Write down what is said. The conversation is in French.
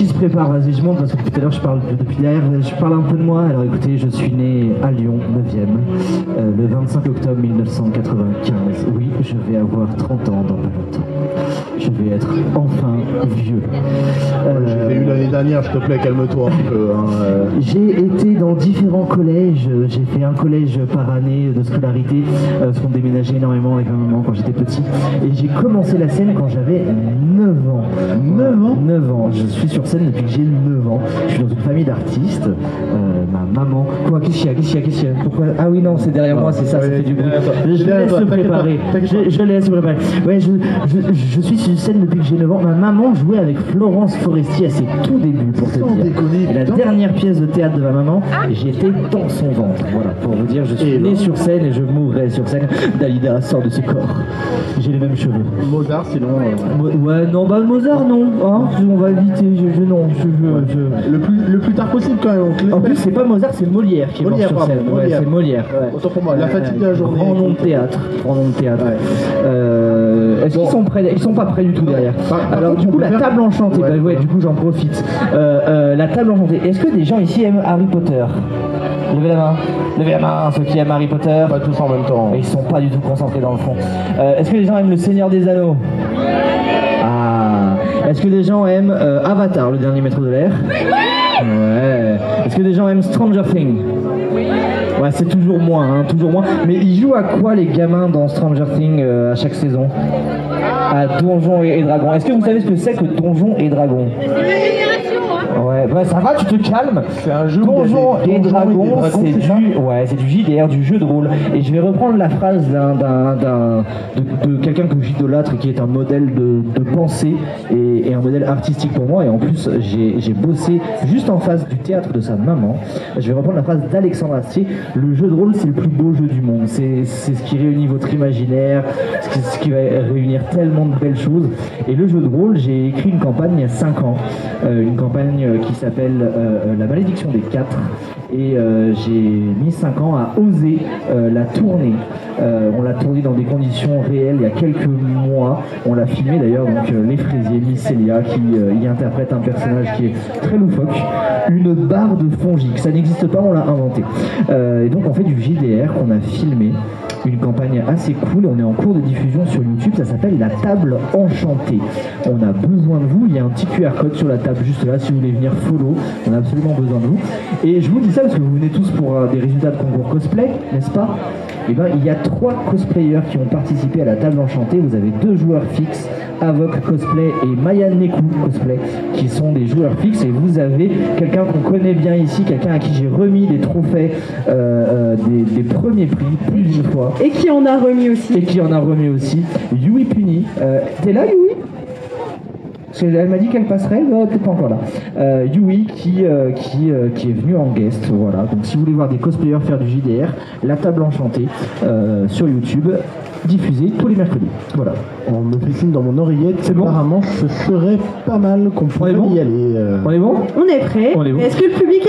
qui se prépare, vas-y, je monte parce que tout à l'heure je parle depuis derrière, je parle un peu de moi. Alors écoutez, je suis né à Lyon, 9e, le 25 octobre 1995. Oui, je vais avoir 30 ans dans pas longtemps. Je vais être enfin vieux. J'ai eu l'année dernière, s'il te plaît, calme-toi un peu. J'ai été dans différents collèges, j'ai fait un collège par année de scolarité, parce qu'on déménageait énormément avec ma maman quand j'étais petit. Et j'ai commencé la scène quand j'avais 9 ans. 9 ans. Je suis sur scène depuis que j'ai 9 ans. Je suis dans une famille d'artistes. Ma maman. Quoi, qu'est-ce qu'il y a Pourquoi Ah oui, non, c'est derrière moi, c'est ça, ça fait du bruit. Je laisse se préparer. Je laisse se préparer. Ouais, je suis sur scène depuis que j'ai 9 ans. Ma maman jouait avec Florence Foresti à ses tout débuts, pour te dire. Et la dernière pièce de théâtre de ma maman, j'étais dans son ventre. Voilà, pour vous dire, je suis né sur scène et je mourrai sur scène. Dalida sort de ce corps. J'ai les mêmes cheveux. Mozart, sinon. Ouais, non, bah Mozart, non. Hein, on va éviter. Le plus tard possible, quand même. En plus, c'est pas Mozart, c'est Molière qui est mort sur scène. Ouais, c'est Molière. Autant pour moi, la fatigue de la journée. Grand nom de théâtre. Ouais. Est-ce qu'ils sont prêts? Ils sont pas prêts du tout derrière. Alors du coup, la table enchantée. Ouais, du coup, j'en profite. La table enchantée. Est-ce que des gens ici aiment Harry Potter? Levez la main, ceux qui aiment Harry Potter. Pas tous en même temps. Ils sont pas du tout concentrés dans le fond. Est-ce que les gens aiment Le Seigneur des Anneaux? Ah. Est-ce que les gens aiment Avatar, le dernier maître de l'air? Ouais. Est-ce que des gens aiment Stranger Things? Ouais, c'est toujours moins. Mais ils jouent à quoi les gamins dans Stranger Things à chaque saison? À Donjons et Dragons. Est-ce que vous savez ce que c'est que Donjons et Dragons? Ouais, bah ça va, tu te calmes. C'est un jeu Donjons et Dragons, c'est du JDR, du jeu de rôle. Et je vais reprendre la phrase de quelqu'un que j'idolâtre et qui est un modèle de pensée et un modèle artistique pour moi. Et en plus, j'ai bossé juste en face du théâtre de sa maman. Je vais reprendre la phrase d'Alexandre Astier. Le jeu de rôle, c'est le plus beau jeu du monde. C'est ce qui réunit votre imaginaire, ce qui va réunir tellement de belles choses. Et le jeu de rôle, j'ai écrit une campagne il y a 5 ans. Une campagne qui s'appelle La Malédiction des 4 et j'ai mis 5 ans à oser la tourner. On l'a tournée dans des conditions réelles il y a quelques mois. On l'a filmé d'ailleurs, donc les Fraisiers, Miss Célia qui y interprète un personnage qui est très loufoque, une barre de fongique. Ça n'existe pas, on l'a inventé. Et donc on fait du JDR qu'on a filmé. Une campagne assez cool, on est en cours de diffusion sur YouTube, ça s'appelle La Table Enchantée. On a besoin de vous, il y a un petit QR code sur la table juste là, si vous voulez venir follow, on a absolument besoin de vous. Et je vous dis ça parce que vous venez tous pour des résultats de concours cosplay, n'est-ce pas? Et bien il y a 3 cosplayers qui ont participé à La Table Enchantée, vous avez 2 joueurs fixes, Avoc Cosplay et Maya Neku Cosplay, qui sont des joueurs fixes, et vous avez quelqu'un qu'on connaît bien ici, quelqu'un à qui j'ai remis des trophées des premiers prix plus d'une fois. Et qui en a remis aussi. Yui Puni. T'es là, Yui? Parce qu'elle m'a dit qu'elle passerait, peut-être pas encore là. Yui qui est venue en guest, voilà. Donc si vous voulez voir des cosplayers faire du JDR, La Table Enchantée sur YouTube, diffusée tous les mercredis. Voilà. On me fait signe dans mon oreillette. C'est bon. Apparemment, ce serait pas mal qu'on puisse y aller. On est bon? On est prêt. On est bon. Est-ce que le public